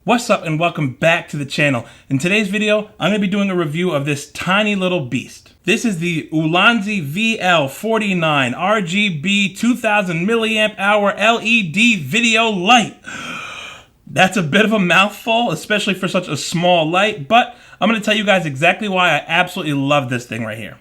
What's up and welcome back to the channel. In today's video, I'm going to be doing a review of this tiny little beast. This is the Ulanzi VL49 RGB 2000 milliamp hour LED video light. That's a bit of a mouthful, especially for such a small light, but I'm going to tell you guys exactly why I absolutely love this thing right here.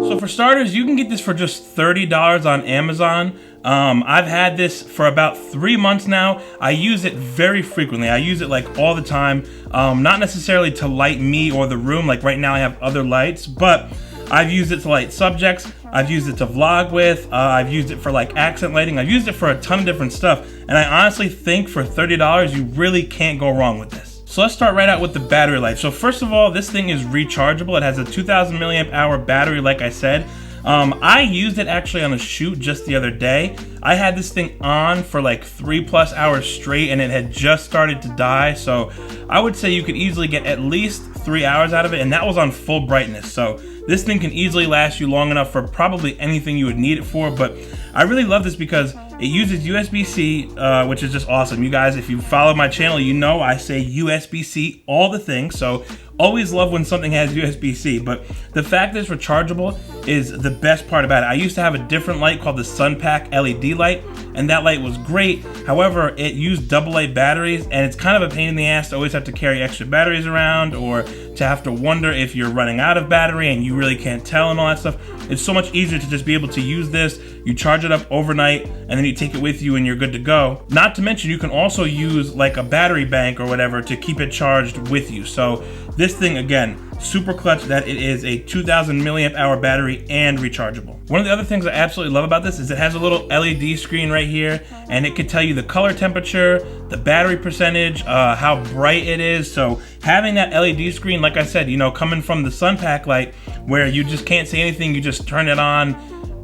So for starters, you can get this for just $30 on Amazon. I've had this for about 3 months now. I use it very frequently. I use it like all the time. Not necessarily to light me or the room, like right now I have other lights, but I've used it to light subjects. I've used it to vlog with. I've used it for like accent lighting. I've used it for a ton of different stuff. And I honestly think for $30, you really can't go wrong with this. So let's start right out with the battery life. So first of all, this thing is rechargeable. It has a 2000 milliamp hour battery, like I said. I used it actually on a shoot just the other day. I had this thing on for like 3+ hours straight and it had just started to die. So I would say you could easily get at least 3 hours out of it, and that was on full brightness. So this thing can easily last you long enough for probably anything you would need it for. But I really love this because it uses USB-C, which is just awesome. You guys, if you follow my channel, you know I say USB-C all the things. So always love when something has USB-C, but the fact that it's rechargeable is the best part about it. I used to have a different light called the SunPack LED light, and that light was great. However, it used AA batteries, and it's kind of a pain in the ass to always have to carry extra batteries around, or to have to wonder if you're running out of battery and you really can't tell and all that stuff. It's so much easier to just be able to use this. You charge it up overnight, and then you take it with you and you're good to go. Not to mention, you can also use like a battery bank or whatever to keep it charged with you. So this thing, again, super clutch that it is a 2000 milliamp hour battery and rechargeable. One of the other things I absolutely love about this is it has a little LED screen right here, and it can tell you the color temperature, the battery percentage, how bright it is. So having that LED screen, like I said, you know, coming from the SunPack light where you just can't see anything, you just turn it on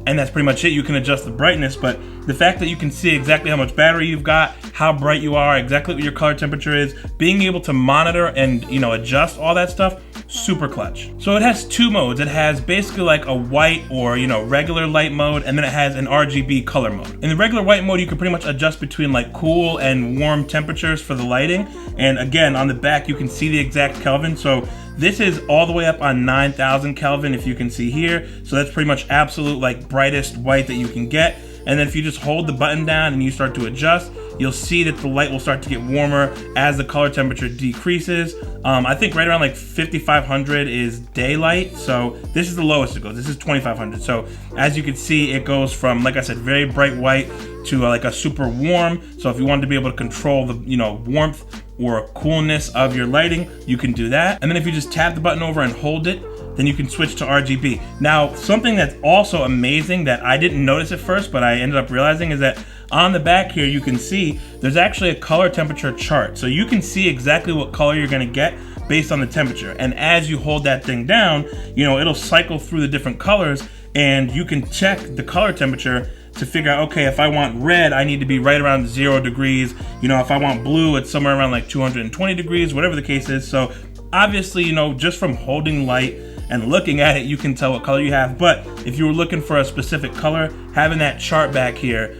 and that's pretty much it. You can adjust the brightness, but the fact that you can see exactly how much battery you've got, how bright you are, exactly what your color temperature is, being able to monitor and, you know, adjust all that stuff, super clutch. So it has two modes. It has basically like a white or, you know, regular light mode, and then it has an RGB color mode. In the regular white mode, you can pretty much adjust between like cool and warm temperatures for the lighting. And again, on the back, you can see the exact Kelvin. So this is all the way up on 9,000 Kelvin, if you can see here. So that's pretty much absolute like brightest white that you can get. And then if you just hold the button down and you start to adjust, you'll see that the light will start to get warmer as the color temperature decreases. I think right around like 5,500 is daylight. So this is the lowest it goes. This is 2,500. So as you can see, it goes from, like I said, very bright white to like a super warm. So if you wanted to be able to control the, you know, warmth or coolness of your lighting, you can do that. And then if you just tap the button over and hold it, then you can switch to RGB. Now, something that's also amazing that I didn't notice at first, but I ended up realizing, is that on the back here, you can see there's actually a color temperature chart. So you can see exactly what color you're gonna get based on the temperature. And as you hold that thing down, you know, it'll cycle through the different colors, and you can check the color temperature to figure out, okay, if I want red, I need to be right around 0 degrees. You know, if I want blue, it's somewhere around like 220 degrees, whatever the case is. So obviously, you know, just from holding light and looking at it, you can tell what color you have. But if you were looking for a specific color, having that chart back here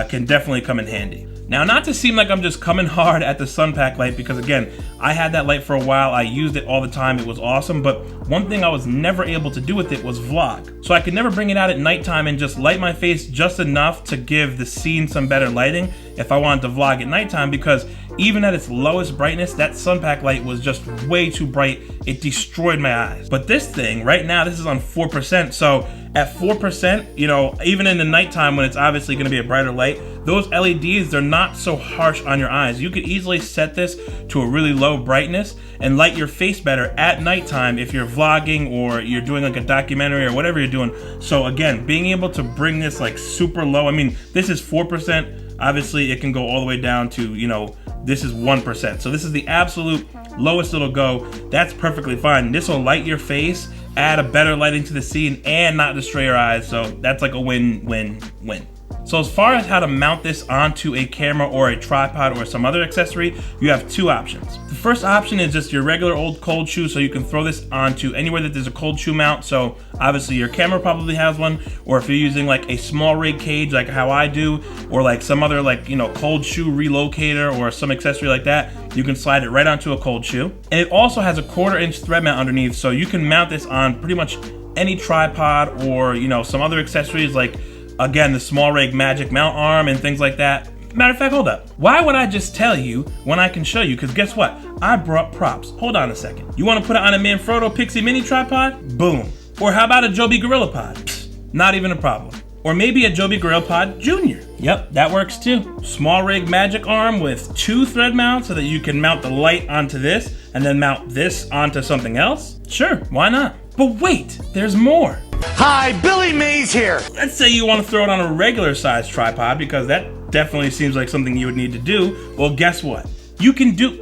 can definitely come in handy. Now, not to seem like I'm just coming hard at the SunPack light, because again, I had that light for a while. I used it all the time. It was awesome. But one thing I was never able to do with it was vlog. So I could never bring it out at nighttime and just light my face just enough to give the scene some better lighting if I wanted to vlog at nighttime, because even at its lowest brightness, that SunPack light was just way too bright. It destroyed my eyes. But this thing, right now, this is on 4%. So at 4%, you know, even in the nighttime when it's obviously gonna be a brighter light, those LEDs, they're not so harsh on your eyes. You could easily set this to a really low brightness and light your face better at nighttime if you're vlogging or you're doing like a documentary or whatever you're doing. So again, being able to bring this like super low, I mean, this is 4%. Obviously, it can go all the way down to, you know, this is 1%. So this is the absolute lowest it'll go. That's perfectly fine. This will light your face, add a better lighting to the scene, and not destroy your eyes. So that's like a win-win-win. So as far as how to mount this onto a camera or a tripod or some other accessory, you have two options. The first option is just your regular old cold shoe, so you can throw this onto anywhere that there's a cold shoe mount. So obviously your camera probably has one, or if you're using like a small rig cage like how I do, or like some other like, you know, cold shoe relocator or some accessory like that, you can slide it right onto a cold shoe. And it also has a 1/4 inch thread mount underneath, so you can mount this on pretty much any tripod or, you know, some other accessories like, again, the small rig magic mount arm and things like that. Matter of fact, hold up. Why would I just tell you when I can show you? Because guess what? I brought props. Hold on a second. You want to put it on a Manfrotto Pixie Mini tripod? Boom. Or how about a Joby Gorilla Pod? Psst, not even a problem. Or maybe a Joby Gorilla Pod Junior. Yep, that works too. Small rig magic arm with 2 thread mounts so that you can mount the light onto this and then mount this onto something else. Sure, why not? But wait, there's more. Hi, Billy Mays here. Let's say you want to throw it on a regular size tripod, because that definitely seems like something you would need to do. Well, guess what? You can do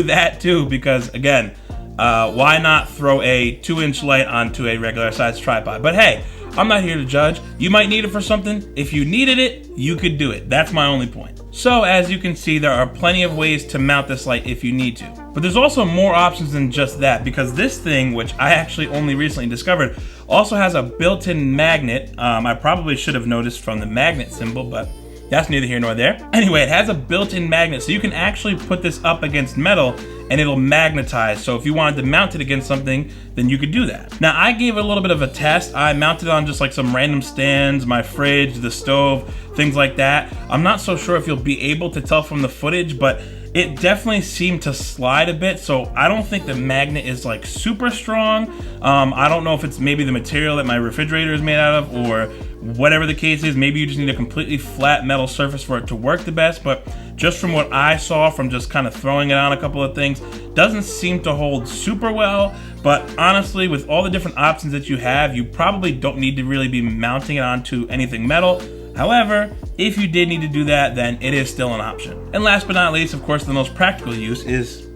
that too, because again, why not throw a 2-inch light onto a regular size tripod? But hey, I'm not here to judge. You might need it for something. If you needed it, you could do it. That's my only point. So as you can see, there are plenty of ways to mount this light if you need to. But there's also more options than just that, because this thing, which I actually only recently discovered, also has a built-in magnet. I probably should have noticed from the magnet symbol, but that's neither here nor there. Anyway, it has a built-in magnet, so you can actually put this up against metal and it'll magnetize. So if you wanted to mount it against something, then you could do that. Now, I gave it a little bit of a test. I mounted it on just like some random stands, my fridge, the stove, things like that. I'm not so sure if you'll be able to tell from the footage, but it definitely seemed to slide a bit, so I don't think the magnet is like super strong. I don't know if it's maybe the material that my refrigerator is made out of, or whatever the case is. Maybe you just need a completely flat metal surface for it to work the best, but just from what I saw from just kind of throwing it on a couple of things, doesn't seem to hold super well. But honestly, with all the different options that you have, you probably don't need to really be mounting it onto anything metal. However, if you did need to do that, then it is still an option. And last but not least, of course, the most practical use is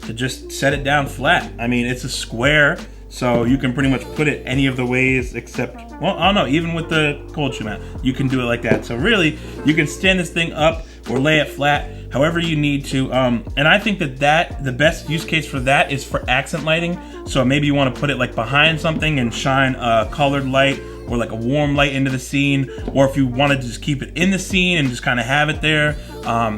to just set it down flat. I mean, it's a square, so you can pretty much put it any of the ways except, well, I don't know, even with the cold shoe mount, you can do it like that. So really, you can stand this thing up or lay it flat, however you need to. And I think that the best use case for that is for accent lighting. So maybe you want to put it like behind something and shine a colored light or like a warm light into the scene, or if you want to just keep it in the scene and just kind of have it there,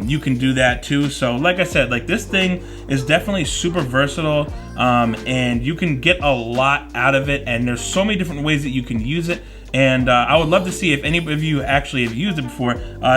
you can do that too. So like I said, like this thing is definitely super versatile, and you can get a lot out of it, and there's so many different ways that you can use it. And I would love to see if any of you actually have used it before.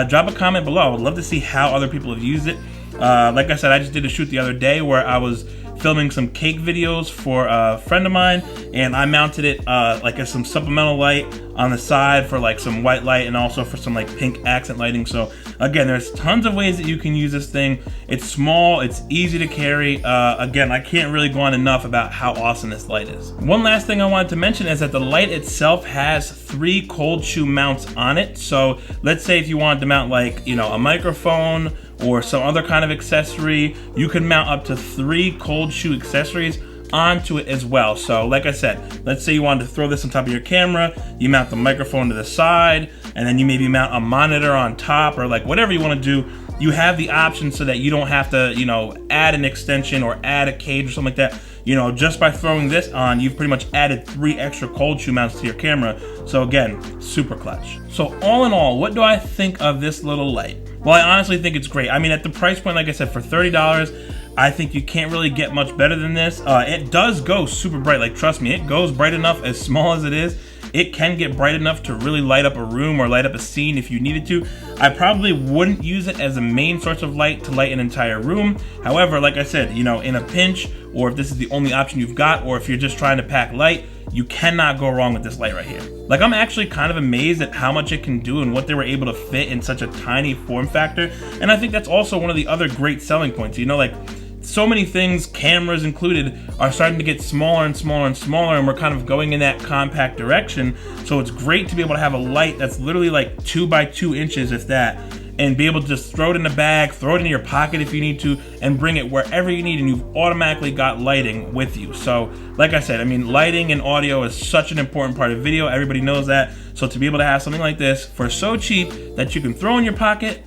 Drop a comment below. I would love to see how other people have used it. Like I said, I just did a shoot the other day where I was filming some cake videos for a friend of mine, and I mounted it like as some supplemental light on the side for like some white light and also for some like pink accent lighting. So again, there's tons of ways that you can use this thing. It's small, it's easy to carry. Again, I can't really go on enough about how awesome this light is. One last thing I wanted to mention is that the light itself has 3 cold shoe mounts on it. So let's say if you wanted to mount like, you know, a microphone or some other kind of accessory, you can mount up to 3 cold shoe accessories onto it as well. So like I said, let's say you wanted to throw this on top of your camera, you mount the microphone to the side, and then you maybe mount a monitor on top, or like whatever you want to do. You have the option so that you don't have to, you know, add an extension or add a cage or something like that. You know, just by throwing this on, you've pretty much added 3 extra cold shoe mounts to your camera. So again, super clutch. So all in all, what do I think of this little light? Well, I honestly think it's great. I mean, at the price point, like I said, for $30, I think you can't really get much better than this. It does go super bright. Like, trust me, it goes bright enough. As small as it is, it can get bright enough to really light up a room or light up a scene if you needed to. I probably wouldn't use it as a main source of light to light an entire room. However, like I said, you know, in a pinch, or if this is the only option you've got, or if you're just trying to pack light, you cannot go wrong with this light right here. Like, I'm actually kind of amazed at how much it can do and what they were able to fit in such a tiny form factor. And I think that's also one of the other great selling points. You know, like, so many things, cameras included, are starting to get smaller and smaller and smaller, and we're kind of going in that compact direction. So it's great to be able to have a light that's literally like 2 by 2 inches, if that, and be able to just throw it in a bag, throw it in your pocket if you need to, and bring it wherever you need, and you've automatically got lighting with you. So like I said, I mean, lighting and audio is such an important part of video. Everybody knows that. So to be able to have something like this for so cheap that you can throw in your pocket,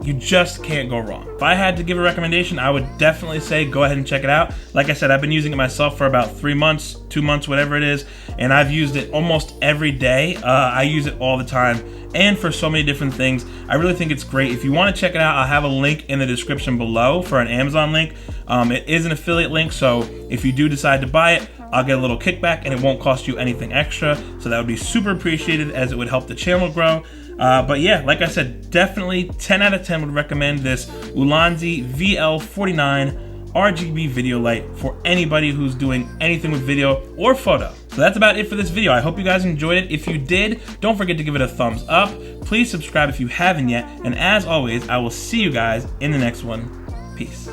you just can't go wrong. If I had to give a recommendation, I would definitely say go ahead and check it out. Like I said, I've been using it myself for about 3 months, 2 months, whatever it is, and I've used it almost every day. I use it all the time and for so many different things. I really think it's great. If you want to check it out, I'll have a link in the description below for an Amazon link. It is an affiliate link, so if you do decide to buy it, I'll get a little kickback and it won't cost you anything extra. So that would be super appreciated, as it would help the channel grow. But yeah, like I said, definitely 10 out of 10 would recommend this Ulanzi VL49 RGB video light for anybody who's doing anything with video or photo. So that's about it for this video. I hope you guys enjoyed it. If you did, don't forget to give it a thumbs up. Please subscribe if you haven't yet. And as always, I will see you guys in the next one. Peace.